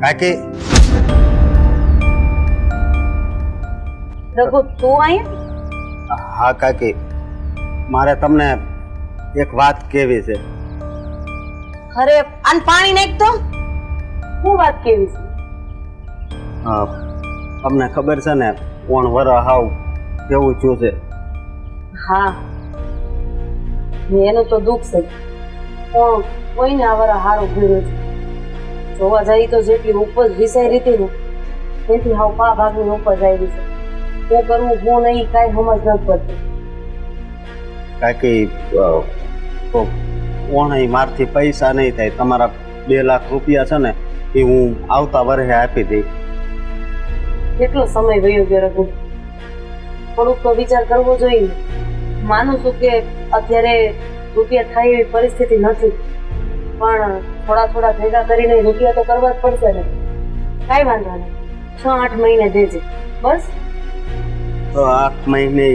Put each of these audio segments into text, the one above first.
કાકી રઘુ તું અહીંયા હા કાકી મારે તમને એક વાત કહેવી છે. અરે આન પાણી નાખ તો હું વાત કેવી છે તમને ખબર છે ને કોણ વર હાવ કેવું થયું છે. હા એનું તો દુઃખ છે પણ કોઈને આ વરા હારું ભીડ્યું છે. જોવા જઈએ તો જેટલી ઉપજ વિસાઈ હતી ને તેથી હાવ પા ભાગની ઉપજ આવી છે. શું કરવું હું નહીં કાંઈ સમજ નથી પડતી. કાકી કોણ મારથી પૈસા નહીં થાય. તમારા 2 લાખ રૂપિયા છે ને એ હું આવતા વર્ષે આપી દઈ. કેટલો સમય વયો ગયો રઘુ, થોડુંક તો વિચાર કરવો જોઈએ. માનું છું કે અત્યારે રૂપિયા થાય એવી પરિસ્થિતિ નથી, પણ થોડા થોડા ભેગા કરીને રૂપિયા તો કરવા જ પડશે ને. કાંઈ વાંધો નહીં, 6-8 મહિને દેજે બસ. તો 8 મહિને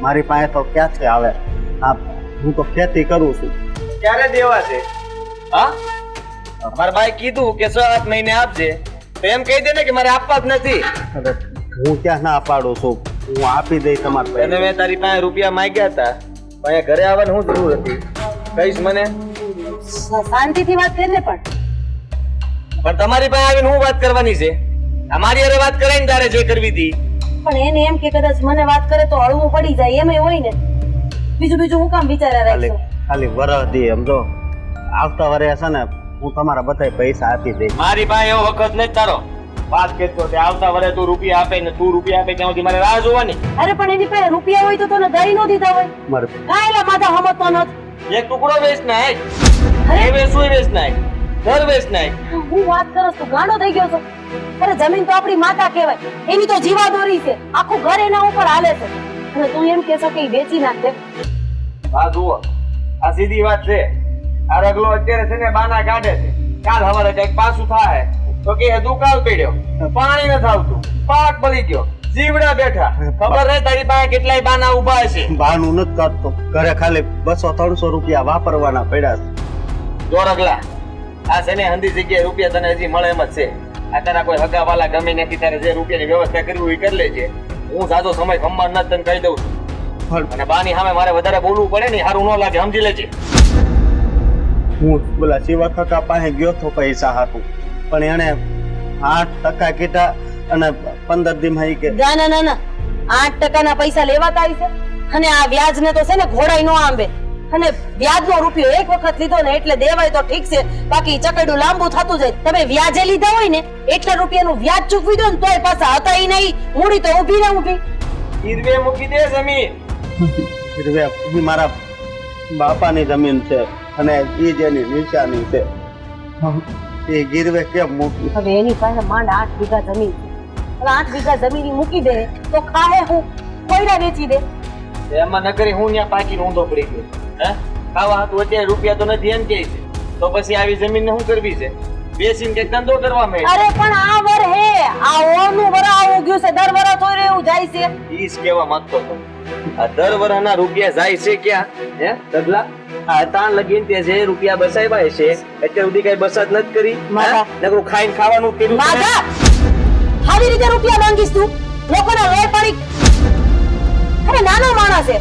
મારી પાસે તો ક્યાંથી આવે? હું તો ખેતી કરું છું. ક્યારે દેવા છે? હા, મારા ભાઈ કીધું કે 6-8 મહિને આપજે, તો એમ કહી દે ને કે મારે આપવા જ નથી. અરે હું ક્યાં ના પાડું છું, હું આપી દઈ તમારે. અને મેં તારી પાસે રૂપિયા માંગ્યા હતા, પણ અહીંયા ઘરે આવવાની શું જરૂર હતી? કહીશ મને? શાંતિથી વાત કરી ને. પણ તમારી પાસે આવીને હું વાત કરવાની છે? અમારી હારે વાત કરાય ને તારે જે કરવી હતી. પણ એને એમ કે કદાચ મને વાત કરે તો હળવું પડી જાય એમ હોય ને. બીજું હું કામ વિચાર્યા રાખશો? ખાલી વરસ દી સમજો. આવતા વર્ષે છે ને હું તમારા બધા પૈસા આપી દઈશ. મારી પાસે એવો વખત નથી તારો. વાત કરતો તે આવતા વર્ષે તું રૂપિયા આપે ને તું રૂપિયા આપે ત્યાં સુધી મારે રાહ જોવાની. અરે પણ એની પાસે રૂપિયા હોય તો તને દઈ નો દીધા હોય. મારે કાયલા માથા હમતો નથી. એક ટુકડો વેચ નાખ, એ વેચું વેચ નાખ, ઘર વેચ નાખ. હું વાત કરસ તું ગાંડો થઈ ગયો છો? અરે જમીન તો આપણી માતા કહેવાય, એની તો જીવાદોરી છે, આખું ઘર એના ઉપર હાલે છે. અને તું એમ કહેશો કે વેચી નાખે? આ જુઓ, આ સીધી વાત છે. આ રગલો અત્યારે છે ને બાના કાઢે છે. કાલ હવારે કઈક પાછું થાય તો કે દુકાળ પડ્યો, પાણી નથી આવતું, પાક બળી ગયો, જીવડા બેઠા. ખબર નહીં તારી પાસે કેટલાય બાના ઉભા છે. બાનું નથી કરતો, ઘરે ખાલી 200-300 રૂપિયા વાપરવાના પડ્યા છે. જો રગલા, આ છે ને હંધી જગ્યાએ રૂપિયા તને હજી મળે એમ જ છે. આ તારા કોઈ હગાવાલા ગમે નથી, તારે જે રૂપિયાની વ્યવસ્થા કરવી હોય કરી લેજે. હું સાદો સમય ખંભાર નથી તને કહી દઉં છું. અને બાની સામે મારે વધારે બોલવું પડે ને, સારું ન લાગે, સમજી લેજે. હું બોલા શિવા કાકા પાસે ગયો તો પૈસા હાથું, પણ એને 8% કીધા અને 15 દીમાં ઈ કે ના ના ના, 8% ના પૈસા લેવાતા છે. અને આ વ્યાજ ને તો છે ને ઘોડાઈ નો આંબે. અને વ્યાજ નો રૂપિયો એક વખત લીધો ને એટલે દેવાય તો ઠીક છે, બાકી ચકડું લાંબુ થતું જાય. તમે વ્યાજે લીધા હોય ને એટલા રૂપિયાનું વ્યાજ ચૂકવી દો ને તોય પાછા હતા ઈ નહીં, મૂડી તો ઊભી ને ઊભી. ઈરવે મૂકી દે જમીન. ઈ મારા બાપાની જમીન છે અને ઈ જ એની નિશાની છે. એ ગીરવે કેમ મૂકી? હવે એની પાસે માંડ 8 વીઘા જમીન છે. 8 વીઘા જમીન ઈ મૂકી દે તો ખાહે હું કોઈના વેચી દે. એમાં નકરી હું ત્યાં પાકી ઊંધો પડી ગયો. હે, ખાવા હતું અત્યારે રૂપિયા તો નથી એમ કે છે, તો પછી આવી જમીન ને શું કરવી છે? બેસીને કઈક ધંધો કરવા માંડ. અરે પણ આ વર હે, આ ઓનું વર આવું ગયું છે, દર વર તો એવું જાય છે. ઈસ કેવા માંગતો તો. આ દર વરના રૂપિયા જાય છે ક્યાં? હે ડગલા, આ તાણ લગીન તે જે રૂપિયા બસાવ્યા છે અત્યાર સુધી કઈ બચત નથી કરી. માતા. નકરું ખાઈને ખાવાનું કર્યું છે. માધા, આવી રીતે રૂપિયા માંગીશ તું? લોકોના લોહી પડી. અરે નાનો માણસ છે,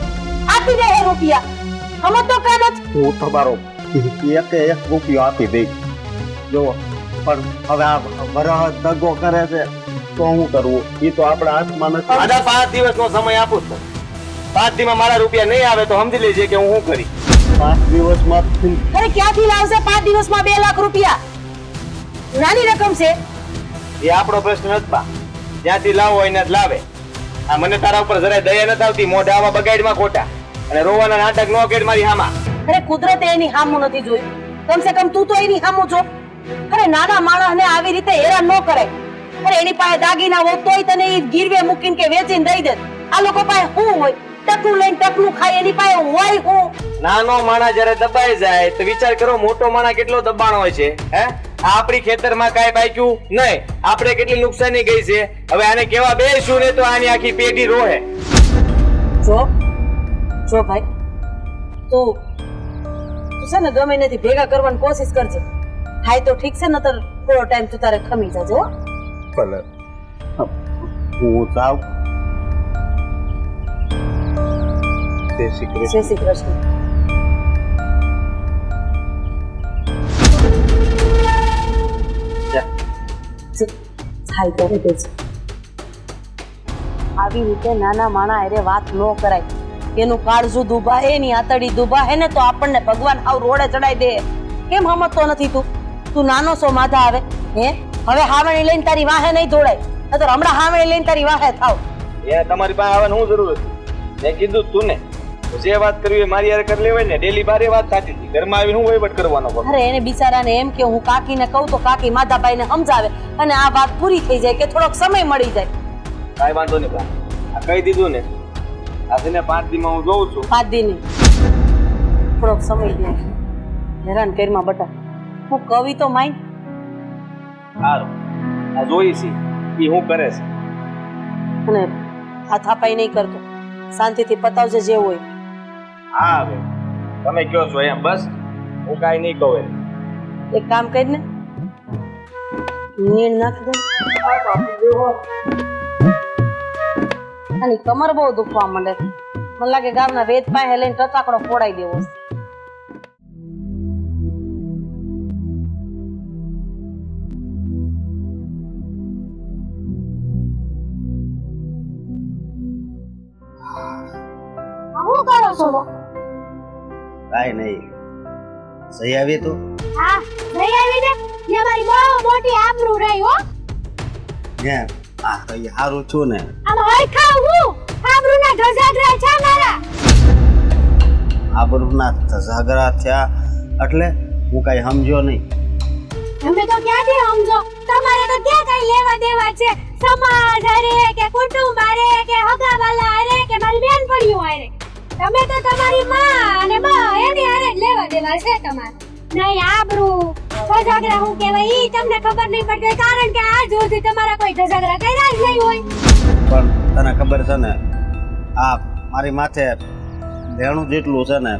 આપી દે એ રૂપિયા. હમત તો કાન જ. હું તમારો એક રૂપિયો આપી દઈ. જો પણ હવે આ વરહ દગો કરે છે તો શું કરવું? એ તો આપણા હાથમાં નથી. આધા 5 દિવસનો સમય આપું છું. 5 દિવસમાં મારા રૂપિયા નહીં આવે તો સમજી લેજે કે હું શું કરી. 5 દિવસમાં અરે ક્યાંથી લાવશે 5 દિવસમાં 2 લાખ રૂપિયા? નાની રકમ છે. એ આપણો પ્રશ્ન નથી બા. જ્યાંથી લાવો એને જ લાવે. આ મને તારા ઉપર જરાય દયા નથી આવતી. મોઢા આવા બગાડમાં ખોટા અને રોવાના નાટક નો કેડ મારી હામાં. અરે કુદરતે એની હામું નથી જોયું, કમસે કમ તું તો એની હામું છો. અરે નાના માણસને આવી રીતે હેરાન ન કરે. અરે એની પાસે દાગીના હોત તોય તને ઈ ગીરવે મૂકીને કે વેચીને દઈ દે. આ લોકો પાસે શું હોય? ટકનું લઈને ટકનું ખાય. એની પાસે હોય શું? નાનો માણા જયારે દબાઈ જાય તો વિચાર કરો મોટો માણા કેટલો દબાણ હોય છે. હે, આપણી ખેતરમાં કાંઈ બાક્યું નહીં, આપણે કેટલી નુકસાની ગઈ છે. હવે આને કેવા બેસું ને તો આની આખી પેઢી રોહે. જો ભાઈ, તું છે ને ગમે નથી ભેગા કરવાની કોશિશ કરજે. થાય તો ઠીક છે, નતર થોડો ટાઈમ તું તારે ખમી જાજો હો. ભલે હું જાઉં. જય શ્રી કૃષ્ણ. જય શ્રી કૃષ્ણ. થાય કરે દેજે. આવી રીતે નાના માણા અરે વાત ન કરાય. એનું કાળજું દુભાય એની આતડી દુભાય ને તો આપણને ભગવાન આવ રોડે ચડાઈ દે. કેમ સમજતો નથી તું? તું નાનો સો માથા આવે હે? હવે હાવણી લઈને તારી વાહે નહીં દોડાય, નતર હમણાં હાવણી લઈને તારી વાહે થાવ. એ તમારી પાસે આવવાની શું જરૂર હતી? મેં કીધું તું ને જે વાત કરવી એ મારી યાર કરી લેવાય ને. ડેલી બારે વાત થતી હતી, ઘરમાં આવીને હું વહીવટ કરવાનો પડે. અરે એને બિચારાને એમ કે હું કાકીને કહું તો કાકી માધાભાઈને સમજાવે અને આ વાત પૂરી થઈ જાય કે થોડોક સમય મળી જાય. કાંઈ વાંધો નહીં બા, આ કહી દીધું ને. આજે ને 5 દીમાં હું જોઉં છું. 5 દી નહીં, થોડોક સમય દે. હેરાન કરીમાં બટા. હું કવિ તો માઈ. સારું, આ જોઈ છે એ હું કરે છે. અને હાથાપાઈ નહીં કરતો, શાંતિથી પતાવજે જે હોય. હા હવે તમે કહો છો એમ, બસ હું કાંઈ નહીં કહું એમ. એક કામ કરીને નીણ નાખી દે. આની કમર બહુ દુખવા માંડે. મને લાગે ગામના વેદ પાસે લઈને ટટાકડો ફોડાઈ દેવો છે. શું કરો છો? કાંઈ નહીં. સહી આવી તું? હા, જઈ આવી ને. ને મારી બહુ મોટી આબરૂ રહી હો. હે આ તો ઈ હારું છું ને. આમ હરખા હું આબરૂના ધજાગરા છે મારા. આબરૂના ધજાગરા થયા એટલે હું કાંઈ સમજ્યો નહીં. તમે તો ક્યાંથી સમજો? તમારે તો ક્યાં કઈ લેવા દેવા છે? સમાજ હારે કે કુટુંબ હારે કે હગાવાલા હારે કે મારી બેનપણીઓ હારે? તમે તો તમારી માં અને બા એની હારે જ લેવા દેવા છે તમારે. નહીં આબરૂ ધજાગરા હું કહેવાય ઈ તમને ખબર નહીં પડતી, કારણ કે આજ સુધી તમારા કોઈ ધજાગરા કર્યા જ નહીં હોય. પણ તને ખબર છે ને આ મારી માથે લેણું જેટલું છે ને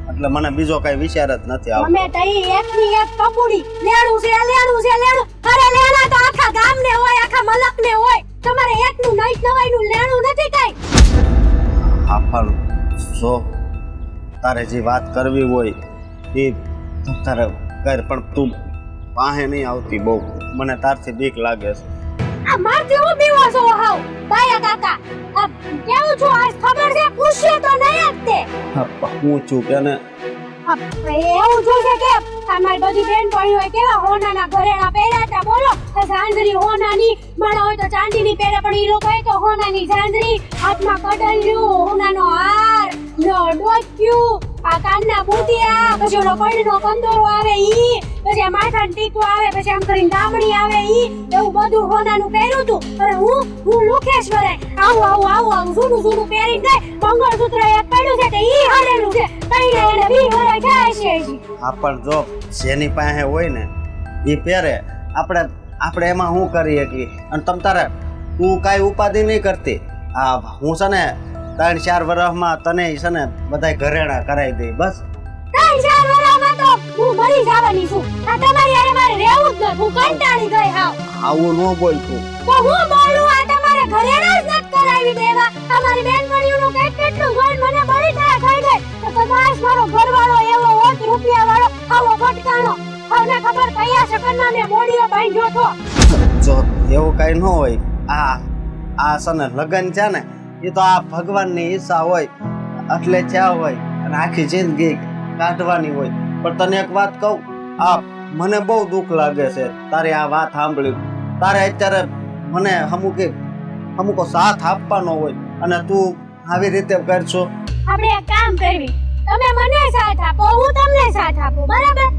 એટલે મને બીજો કઈ વિચાર જ નથી આવતો. અમે તઈ એકની એક કપૂડી લેણું છે લેણું છે લેણું. અરે લેણા તો આખા ગામને હોય, આખા મલકને હોય. તમારે એકનું નઈ નવાઈનું લેણું નથી કઈ. હા પણ જો તારે જે વાત કરવી હોય એ તારે કર, પણ તું પાસે નહીં આવતી. બહુ મને તારથી બીક લાગે છે. આ મારથી હું બીવો છો હાવ બાયા કાકા? આ કેવું છું આજ ખબર છે? પૂછ્યું તો નહીં જ તે. હું છું કે ને એવું જોશે કે અમારી બધી બેનપણીઓ કેવા હોનાના ઘરેણા પહેર્યા હતા. બોલો ઝાંઝરી હોનાની, માણા હોય તો ચાંદીની પહેરે, પણ ઈ લોકોએ તો હોનાની ઝાંઝરી, હાથમાં કડલિયું, હોનાનો હાર, ડોક્યું, આ કાનના બુટિયા, પછી ઓલો કડનો કંદોરો આવે ઈ, પછી આ માથાનો ટીકો આવે, પછી આમ કરીને દામણી આવે ઈ, એવું બધું હોનાનું પહેર્યું હતું. અને હું લુખેશ્વરે આવું જૂનું પહેરીને ગઈ. મંગળસૂત્ર એક પડ્યું છે તે ઈ હરેલું છે. તઈને એને 20 વર્ષ થયા છે હજી. હા પણ જો જેની પાસે હોય ને એ પહેરે. આપણે એમાં શું કરીએ કે અને તમ તારે તું કાંઈ ઉપાધિ નહીં કરતી. હા હું છે ને 3-4 વર્ષમાં તને છે ને બધાય ઘરેણા કરાવી દઈ. બસ 3-4 વર્ષમાં તો હું મરી જવાની છું. આ તમારી હારે મારે રહેવું જ નથી. હું કંટાળી ગઈ હાવ. આવું ન બોલ તું. તો હું બોલું? આ તમારે ઘરેણા જ નથી કરાવી દેવા. અમારી બેનપણીઓનું કેટલું જોઈને મને બળી થાય થઈ ગઈ. તો કદાચ મારો ઘરવાળો એવો હોત રૂપિયાવાળો આવો ભટકાણો. હવે ખબર કયા શકનમાં મેં મોડીઓ બાંધ્યો તો. જો એવું કાંઈ ન હોય. આ છે ને લગ્ન છે ને એ તો આ ભગવાનની ઈચ્છા હોય એટલે થયા હોય અને આખી જિંદગી કાઢવાની હોય. પણ તને એક વાત કહું, આ મને બહુ દુઃખ લાગે છે તારી આ વાત સાંભળી. તારે અત્યારે મને અમુકો સાથ આપવાનો હોય અને તું આવી રીતે કરશો. આપણે એક કામ કરવી, તમે મને સાથ આપો, હું તમને સાથ આપું, બરાબર?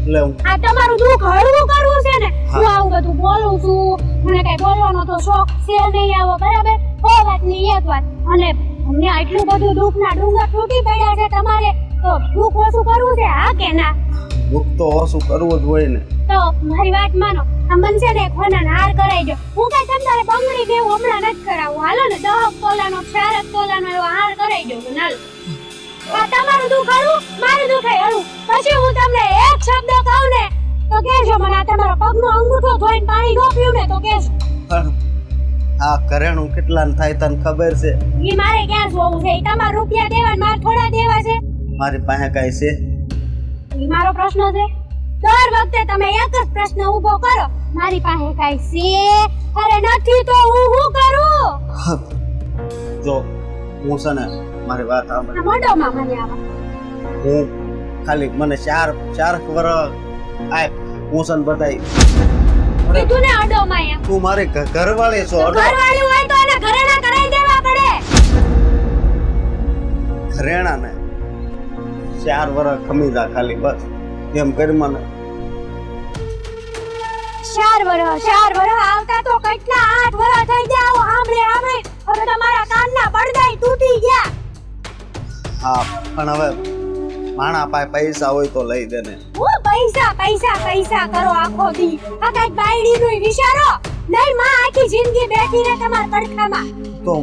એટલે આ તમારું દુઃખ હળવું કરવું છે ને. હું આવું બધું બોલું છું, મને કઈ બોલવાનો તો શોખ છે નહીં આવો, બરાબર? ઓ વાતની એક વાત. અને અમને આટલું બધું દુઃખના ડુંગર તૂટી પડ્યા છે, તમારે તો દુઃખ ઓછું કરવું છે, હા કે ના? દુઃખ તો ઓછું કરવું જ હોય ને. તો મારી વાત માનો, આ મન છે ને એક હોનાનો હાર કરાઈ દો. હું કઈ તમારે બંગડી દેવું હમણાં નથી કરાવું. હાલો ને 10 તોલાનો 4 તોલાનો એવો હાર કરાઈ દો. હાલો, આ તમારું દુઃખ હળવું, મારું દુઃખ હળવું. પછી હું તમને એક શબ્દ કહું ને તો તો કહેજો મને. આ તમારા પગનો અંગૂઠો ધોઈને પાણી ન પીવું ને તો કહેજો. પણ આ ઘરેણું કેટલા થાય તને ખબર છે? ઈ મારે ક્યાં જોવું છે? ઈ તમારા રૂપિયા દેવા ને મારે થોડા દેવા છે? મારી પાસે કાંઈ છે? ઈ મારો પ્રશ્ન છે? દર વખતે તમે એક જ પ્રશ્ન ઊભો કરો, મારી પાસે કાંઈ છે? અરે નથી તો હું શું કરું? જો હું છે ને મારી વાત સાંભળ. આ મોઢામાં મને આવા. હું ખાલી મને ચાર વર્ષ આય હું છે ને બધાય કીધું ને અડોમાં એમ. તું મારી ઘરવાળી છો. ઘરવાળી હોય તો એને ઘરેણા કરાવી દેવા પડે. ઘરેણા ને 4 વર્ષ ખમી જા ખાલી બસ એમ કરી મને. 4 વર્ષ આવતા તો કેટલા 8 વર્ષ થઈ ગયા. આવો સાંભળે હવે તમારા કાનના પડદાય તૂટી ગયા. હા પણ હવે માણા પાસે પૈસા હોય તો લઈ દે ને. હું પૈસા કરો આખો દી. આ કઈક બાયડીનું વિચારો નહીં. માં આખી જિંદગી બેઠી રહે તમારા પડખામાં. તો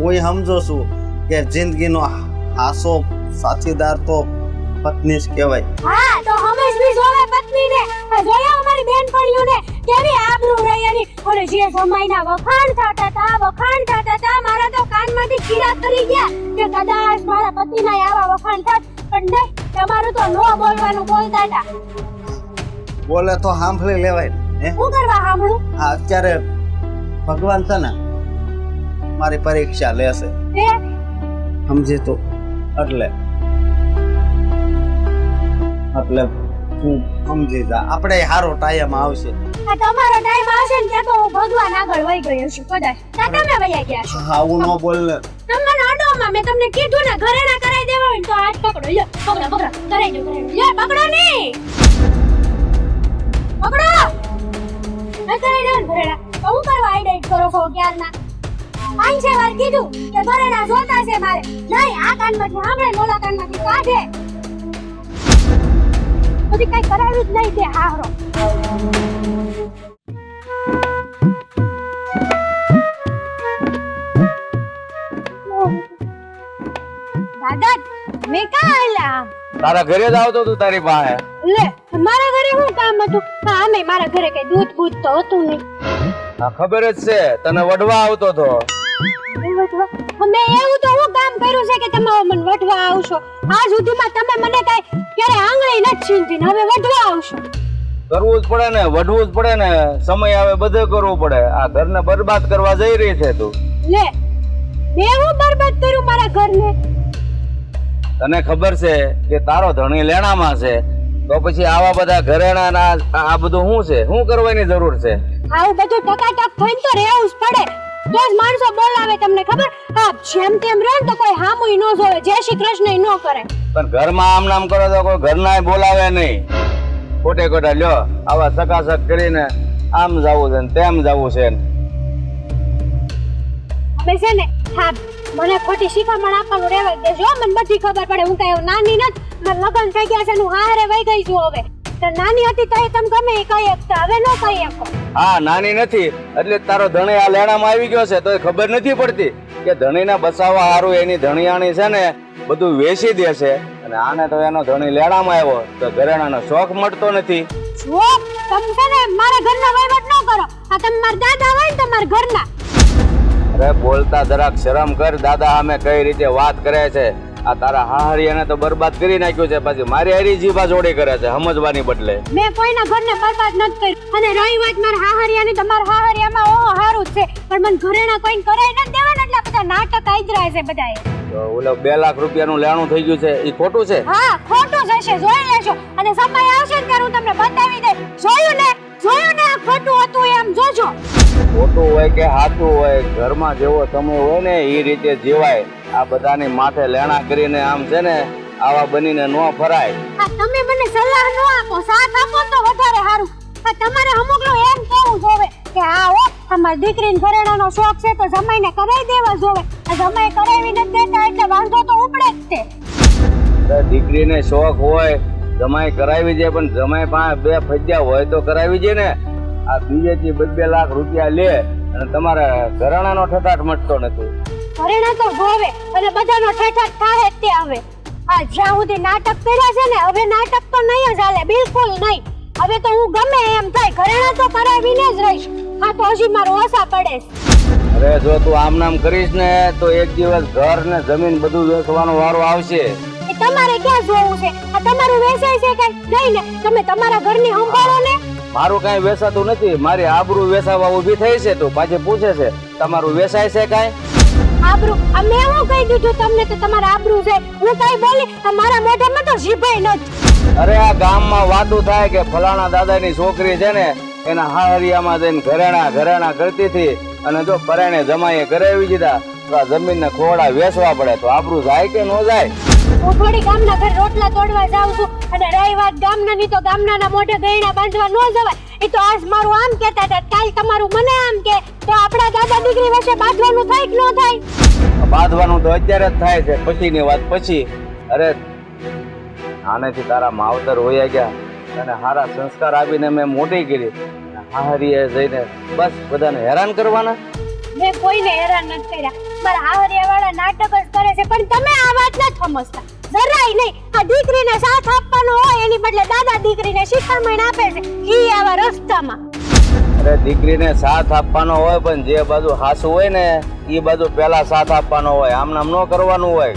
હું સમજો છું કે જિંદગીનો હાસો સાથીદાર તો પત્ની જ કહેવાય. હા તો હંમેશા જોવે પત્નીને. આ જોયા અમારી બેનપણીઓને કેવી આબરૂ રહી એની. અને જે સમયના વખાણ થતા હતા મારા તો કાનમાંથી કીડા કરી ગયા કે કદાચ મારા પતિના આવા વખાણ થાત. પણ નહીં, તમારું તો નો બોલવાનું બોલતા હતા. બોલે તો સાંભળી લેવાય ને. શું કરવા સાંભળું? હા અત્યારે ભગવાન છે ને મારી પરીક્ષા લેશે તે સમજી તો એટલે તું સમજી જા. આપણે સારો ટાઈમ આવશે. આ તમારો ટાઈમ આવશે ને ત્યાં તો હું ભગવાન આગળ વહી ગયો છું કદાચ. ત્યાં તમે વહી ગયા છો. હા હું ન બોલ ને. તમને અડોમાં મેં તમને કીધું ને ઘરેણા કરાવી દેવા હોય ને તો હાથ પકડો. લ્યો પકડો કરાવી દો. લ્યો પકડો નહીં. પકડો ના કરાવી દેવા ને ઘરેણા. તો હું કરવા આઈડાઈટ કરો છો ક્યારના? 5-6 વાર કીધું કે ઘરેણા જોતા છે મારે. નહીં, આ કાનમાંથી સાંભળે ઓલા કાનમાંથી કાઢે. બધી કઈ કરાવ્યું જ નહીં તે હારો. દાદા મેં કા આલા? તારા ઘરે જ આવતો તું તારી પાસે. લે મારા ઘરે શું કામ હતું? આમે મારા ઘરે કઈ દૂધ બૂધ તો હતું નહીં. હા ખબર જ છે તને વઢવા આવતો તો. મેં એવું તો હું કામ કર્યું છે કે તમે મને વઢવા આવશો? આજ સુધીમાં તમે મને કઈ ક્યારે આંગળી નથી છીનતી ને હવે વઢવા આવશો? કરવું જ પડે ને, વઢવું જ પડે ને. સમય આવે બધું કરવું પડે. આ ઘરને બરબાદ કરવા જઈ રહી છે તું. લે મેં હું બરબાદ કર્યું મારા ઘરને? તને ખબર છે કે તારો ધણી લેણામાં છે તો પછી આવા બધા ઘરેણા આ બધું શું છે? શું કરવાની જરૂર છે? આવું બધું ટકાટક થઈને તો રહેવું જ પડે. તો જ માણસો બોલાવે. તમને ખબર? હા જેમ તેમ રહે ને તો કોઈ હામુય ન જોવે, જય શ્રી કૃષ્ણ ન કરે. પણ ઘરમાં આમ નામ કરો તો કોઈ ઘરના બોલાવે નહીં. ખોટે ખોટા લ્યો આવા સકાસક કરીને આમ જવું છે ને તેમ જવું છે. હવે છે ને હા મને ખોટી શીખામણ આપવાનું રહેવા દેજો. મને બધી ખબર પડે. હું કઈ નાની નથી. મારા લગ્ન થઈ ગયા છે હું હારે વહી ગઈ છું. હવે તો નાની હતી તો તમે ગમે એ કહી શકતા, હવે ન કહી શકો. હા નાની નથી એટલે તારો ધણી આ લેણામાં આવી ગયો છે તો ખબર નથી પડતી કે ધણીને બસાવવા હારું એની ધણીયાણી છે ને બધું વેચી દે છે અને આને તો એનો ધણી લેણામાં આવ્યો તો ઘરેણાનો શોખ મળતો નથી. જો તમે છે ને મારા ઘરના વહીવટ ન કરો. આ તમે મારા દાદા હોય ને તમારા ઘરના. અરે બોલતા જરાક શરમ કર. દાદા સામે કઈ રીતે વાત કરે છે. આ તારા હાહરિયાને તો બરબાદ કરી નાખ્યું છે. પછી મારી હારી જીભા જોડી કરે છે સમજવાની બદલે. મેં કોઈના ઘરને બરબાદ નથી કર્યું. અને રહી વાત મારા હાહરિયાની, તમારા હાહરિયામાં ઓહો હારું જ છે પણ મને ઘરેણા કોઈને કરાઈ નથી દેવાના. એટલે બધા નાટક આઈદરા છે બધાએ. તો ઓલો 2 લાખ રૂપિયાનું લેણું થઈ ગયું છે એ ખોટું છે? હા ખોટું જ હશે. જોઈ લેશો અને સમય આવશે ને ત્યારે હું તમને બતાવી દઈશ. જોયું ને આ ખોટું હતું એમ જોજો. ખોટું હોય કે સાચું હોય ઘરમાં જેવો સમય હોય ને એ રીતે જીવાય. આ બધાની માથે લેણા કરીને આમ છે ને આવા બનીને ન ફરાય. આ તમે મને સલાહ ન આપો, સાથ આપો તો વધારે સારું. આ તમારે અમુકલો એમ કહેવું જોવે કે હા હો અમારી દીકરીને ઘરેણાનો શોખ છે તો જમાઈને કરાવી દેવા જોવે. આ જમાઈ કરાવી નથી દેતા એટલે વાંધો તો ઉપડે જ તે. દીકરીને શોખ હોય જમાઈ કરાવી દે પણ જમાઈ પાસે 2 ફજ્યા હોય તો કરાવી દે ને. આ બીજેથી 2 લાખ રૂપિયા લે અને તમારે ઘરેણાનો ઠઠાટ મટતો નથી. ઘરેણા તો જોવે અને બધાનો ઠઠઠ થાય જ તે. હવે આ જ્યાં સુધી નાટક કર્યા છે ને હવે નાટક તો નહીં જ હાલે, બિલકુલ નહીં. હવે તો હું ગમે એમ થાય ઘરેણા તો કરાવીને જ રહીશ. હા તો હજી મારો ઓસા પડે છે. અરે જો તું આમ નામ કરીશ ને તો એક દિવસ ઘર ને જમીન બધું વેચવાનો વારો આવશે. એ તમારે ક્યાં જોવું છે? આ તમારું વેચાય છે કઈ નહીં ને? તમે તમારા ઘરની સંભાળો ને. મારું કઈ વેચાતું નથી, મારી આબરૂ વેચાવા ઊભી થઈ છે તો પાછી પૂછે છે તમારું વેચાય છે કઈ? આબરૂ અમે હું કહી દીધું તમને કે તમારા આબરૂ છે? હું કઈ બોલી મારા મોઢામાં તો જીભાઈ નથી. અરે આ ગામમાં વાતું થાય કે ફલાણા દાદાની છોકરી છે ને એના હાહરિયામાં જઈને ઘરેણા કરતી હતી અને જો પરાણે જમાઈએ કરાવી દીધા તો આ જમીનને ખોડા વેચવા પડે તો આબરૂ જાય કે ન જાય? હું થોડી ગામના ઘર રોટલા તોડવા જાઉં છું અને રહી વાત ગામના ની તો ગામના મોઢે ગયણા બાંધવા ન જવાય. એ તો આજ મારું આમ કહેતા હતા, કાલ તમારું મને આમ કે તો આપણા દાદા દીકરી વચ્ચે બાંધવાનું થાય કે ન થાય? બાંધવાનું તો અત્યારે જ થાય છે, પછીની વાત પછી. અરે આનેથી તારા માવતર હોયા ગયા અને સારા સંસ્કાર આપીને મેં મોટી કરી, હાહરીએ જઈને બસ બધાને હેરાન કરવાના. મેં કોઈને હેરાન નથી કર્યા. મારા હાહરિયા વાળા નાટક જ કરે છે પણ તમે આ વાત નથી સમજતા જરાય નહીં. આ દીકરીને સાથ આપવાનો હોય એની બદલે દાદા દીકરીને શિખામણ આપે છે ઈ આવા રસ્તામાં. અરે દીકરીને સાથ આપવાનો હોય પણ જે બાજુ હાસુ હોય ને એ બાજુ પહેલા સાથ આપવાનો હોય, આમ નામ ન કરવાનું હોય.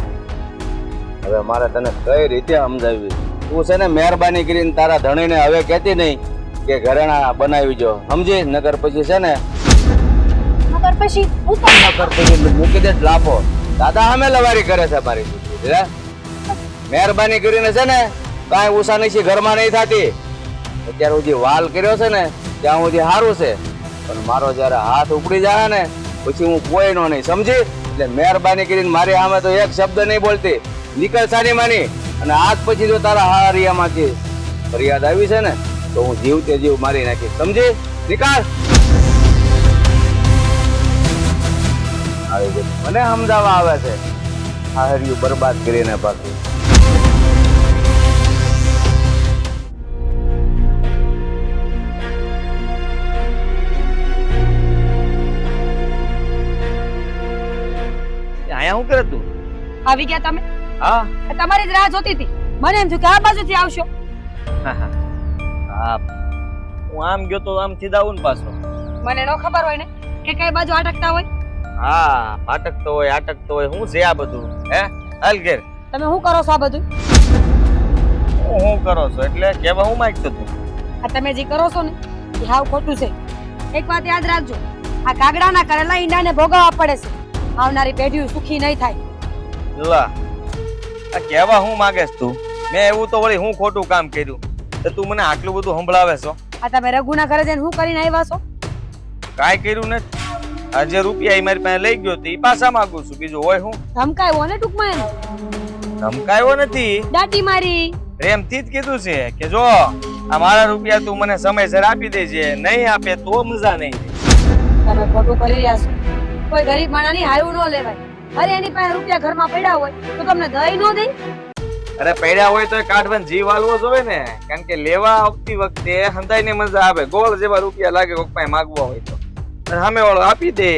હવે મારે તને કઈ રીતે સમજાવી? તું છે ને મહેરબાની કરીને તારા ધણીને હવે કહેતી નહીં કે ઘરેણા બનાવી જો, સમજી? નગર પછી છે ને નગર પછી નગર પછી મૂકી દે લાફો. દાદા સામે લવારી કરે છે મારી દીકરી. મહેરબાની કરીને છે ને કાંઈ ઉષાનીશી ઘરમાં નહીં થતી. અત્યાર સુધી વાલ કર્યો છે ને ત્યાં સુધી સારું છે પણ મારો જયારે હાથ ઉપડી જાય ને પછી હું કોઈનો નહીં, સમજી? એટલે મહેરબાની કરીને મારી સામે તો એક શબ્દ નહીં બોલતી, નીકળ સાની માની. અને આજ પછી જો તારા હારિયામાંથી ફરિયાદ આવી છે ને તો હું જીવતે જીવ મારી નાખીશ, સમજી? નીકળ. આવી બધું મને સમજાવવા આવે છે, હારિયું બરબાદ કરીને પાછું. અહીંયા શું કરે તું? આવી ગયા તમે? હા તમારી જ રાહ જોતી હતી. મને એમ થયું કે આ બાજુથી આવશો. હા હું આમ ગયો તો આમ સીધા આવું ને પાછો. મને ન ખબર હોય ને કે કઈ બાજુ અટકતા હોય. હા આટકતો હોય શું છે આ બધું? હે હાલ ઘેર. તમે શું કરો છો આ બધું? હું કરો છો એટલે કેવા હું માંગતો તું? આ તમે જે કરો છો ને એ હાવ ખોટું છે. એક વાત યાદ રાખજો, આ કાગડાના કરેલા ઈંડાને ભોગવવા પડે છે. આવનારી પેઢીઓ સુખી નહીં થાય. લા આ કેવા હું માંગેસ તું? મેં એવું તો વળી હું ખોટું કામ કર્યું તો તું મને આટલું બધું સંભળાવે છો? આ તમે રઘુના ઘરે જઈને શું કરીને આવ્યા છો? કાંઈ કર્યું નથી. આ જે રૂપિયા એ મારી પાસે લઈ ગયો તો એ પાછા માંગુ છું, બીજું હોય હું? ધમકાયો ને ટૂંકમાં એને? ધમકાયો નથી, દાટી મારી. પ્રેમથી જ કીધું છે કે જો આ મારા રૂપિયા તું મને સમયસર આપી દેજે, નહીં આપે તો મજા નહીં. તમે ખોટું કરી રહ્યા છો. કોઈ ગરીબ માણસની હારું ન લેવાય. અરે એની પાસે રૂપિયા ઘરમાં પડ્યા હોય તો તમને દઈ ન દે? અરે પડ્યા હોય તો કાઢવાનો જીવ આલવો જોવે ને, કારણ કે લેવા આવતી વખતે હંધાઈને મજા આવે. ગોળ જેવા રૂપિયા લાગે કોક પાસે માંગવા હોય તો સામે વાળો આપી દે,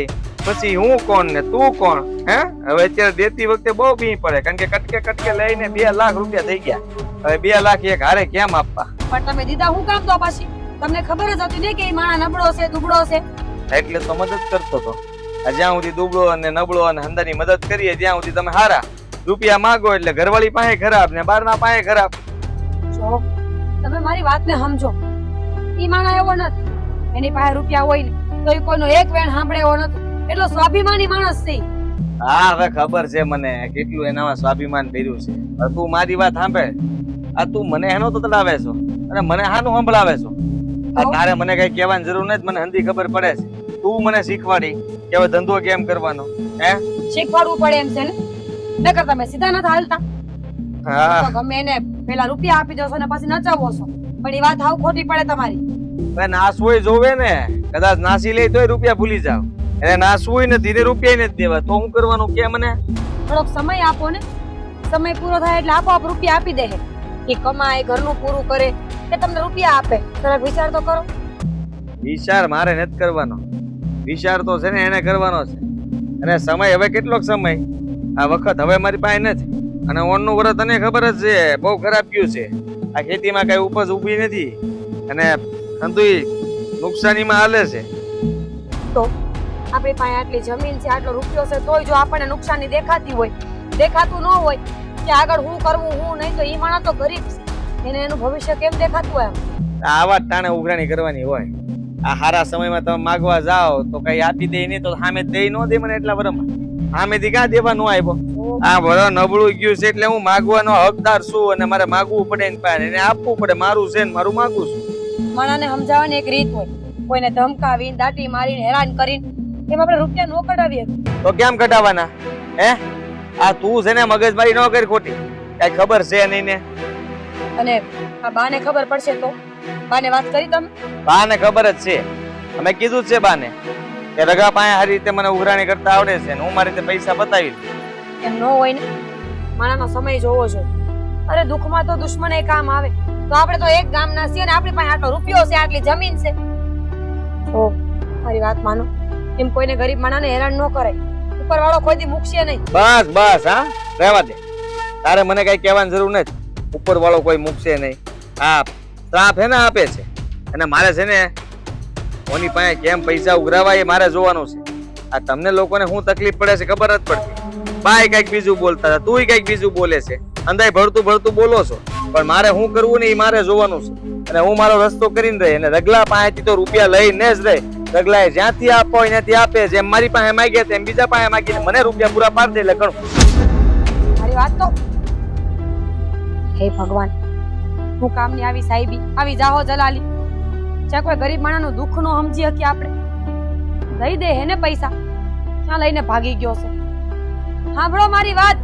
પછી હું કોણ ને તું કોણ? હે હવે અત્યારે દેતી વખતે બહુ બી પડે, કારણ કે કટકે કટકે લઈને 2 લાખ રૂપિયા થઈ ગયા. હવે 2 લાખ એક હારે કેમ આપવા? પણ તમે દીધા હું કામ તો પાછી? તમને ખબર જ હતી ને કે એ માણસ નબળો છે, દુબળો છે. એટલે તો મદદ કરતો હતો. જ્યાં સુધી દુબળો અને નબળો અને હંધાની મદદ કરીએ ત્યાં સુધી તમે હારા. રૂપિયા માંગો એટલે ઘરવાળી પાસે ખરાબ ને બહારના પાસે ખરાબ. જો તમે મારી વાતને સમજો. ઈ માણસ એવો નથી. એની પાસે રૂપિયા હોય ને તો એ કોઈનો એક વેણ સાંભળે એવો નથી. એટલો સ્વાભિમાની માણસ છે. હા હવે ખબર છે મને કેટલું એનામાં સ્વાભિમાન ભર્યું છે. હવે તું મારી વાત સાંભળ. આ તું મને એનો તો તડાવે છો અને મને હાનું સંભળાવે છો. આ તારે મને કઈ કહેવાની જરૂર નથી, મને હંધી ખબર પડે છે. તું મને શીખવાડી કે હવે ધંધો કેમ કરવાનો. હે શીખવાડવું પડે એમ છે ને? નકર તમે સીધા નથી હાલતા. હા તો ગમે એને પેલા રૂપિયા આપી દો છો ને પછી નચાવો છો. પણ એ વાત હાવ ખોટી પડે તમારી. હવે નાસવું જોવે ને, કદાચ નાસી લે તોય રૂપિયા ભૂલી જાવ. એને નાસવું નથી ને રૂપિયા નથી દેવા તો હું કરવાનું કે મને? થોડોક સમય આપો ને. સમય પૂરો થાય એટલે આપોઆપ રૂપિયા આપી દે. એ કમાય, ઘરનું પૂરું કરે કે તમને રૂપિયા આપે. જરાક વિચાર તો કરો. વિચાર મારે નથી કરવાનો. વિચાર તો છે ને એને કરવાનો છે. અને સમય હવે કેટલોક સમય? આ વખત હવે મારી પાસે નથી. અને ઓનનું વરસ તને ખબર જ છે બહુ ખરાબ ગયું છે. આ ખેતીમાં કઈ ઉપજ ઊભી નથી. અને અંતુય નુકસાનીમાં હાલે છે. તો આપણી પાસે આટલી જમીન છે, આટલો રૂપિયો છે, તોય જો આપણને નુકસાની દેખાતી હોય, દેખાતું ન હોય કે આગળ હું કરવું હું નહીં, તો ઈ માણસ તો ગરીબ છે, એને એનું ભવિષ્ય કેમ દેખાતું હોય? આવા જ ટાણે ઉઘરાણી કરવાની હોય. આ હારા સમયમાં તમે માગવા જાઓ તો કઈ આપી દે નહીં, તો સામે દે ન દે મને એટલા બરાબર. સામેથી ક્યાં દેવાનું આવ્યો? આ ભરો નબળું ગયું છે એટલે હું માગવાનો હકદાર છું અને મારે માગવું પડે એની પાસે, એને આપવું પડે. મારું છે ને મારું માગું છું. માણાને સમજાવવાની એક રીત હોય, કોઈને ધમકાવીને દાટી મારીને હેરાન કરીને એમ આપણે રૂપિયા નો કઢાવીએ. તો કેમ કઢાવવાના? હે આ તું છે ને મગજમારી ન કરી ખોટી, કઈ ખબર છે નહીં ને. અને આ બાને ખબર પડશે તો? બાને વાત કરી તમે? બાને ખબર જ છે, અમે કીધું જ છે બાને કે રગા પાસે આ રીતે મને ઉઘરાણી કરતા આવડે છે ને હું મારી રીતે પૈસા બતાવી દઉં. એમ ન હોય ને, માણાનો સમય જોવો જોઈએ. અરે દુઃખમાં તો દુશ્મને કામ આવે. તો આપણે તો એક ગામના છીએ ને આપણી પાસે આટલો રૂપિયો છે, આટલી જમીન છે. તો મારી વાત માનો, એમ કોઈને ગરીબ માણાને હેરાન ન કરાય. ઉપરવાળો કોઈ દી મૂકશે નહીં. બસ બસ, હા રહેવા દે. તારે મને કઈ કહેવાની જરૂર નથી. ઉપર વાળો કોઈ મૂકશે નહીં. હા શ્રાપ હે ને આપે છે, અને મારે છે ને કોની પાસે કેમ પૈસા ઉઘરાવાય એ મારે જોવાનું છે. આ તમને લોકોને શું તકલીફ પડે છે ખબર જ પડતી. બાય કઈક બીજું બોલતા હતા, તુંય કઈક બીજું બોલે છે, અંદાય ભરતું બોલો છો, પણ મારે શું કરવું ને એ મારે જોવાનું છે. અને હું મારો રસ્તો કરીને રહી, અને રગલા પાસેથી તો રૂપિયા લઈને જ રહી. રગલાએ જ્યાંથી આપવા હોય ત્યાંથી આપે. જેમ મારી પાસે માંગ્યા તેમ બીજા પાસે માંગીને મને રૂપિયા પૂરા પાડી દે એટલે ઘણું. મારી વાત તો હે ભગવાન, હું કામની આવી સાહેબી, આવી જાહો જલાલી, જ્યાં કોઈ ગરીબ માણસનું દુઃખ નો સમજી શકીએ આપણે. દઈ દે હે ને પૈસા, ક્યાં લઈને ભાગી ગયો છે? સાંભળો મારી વાત.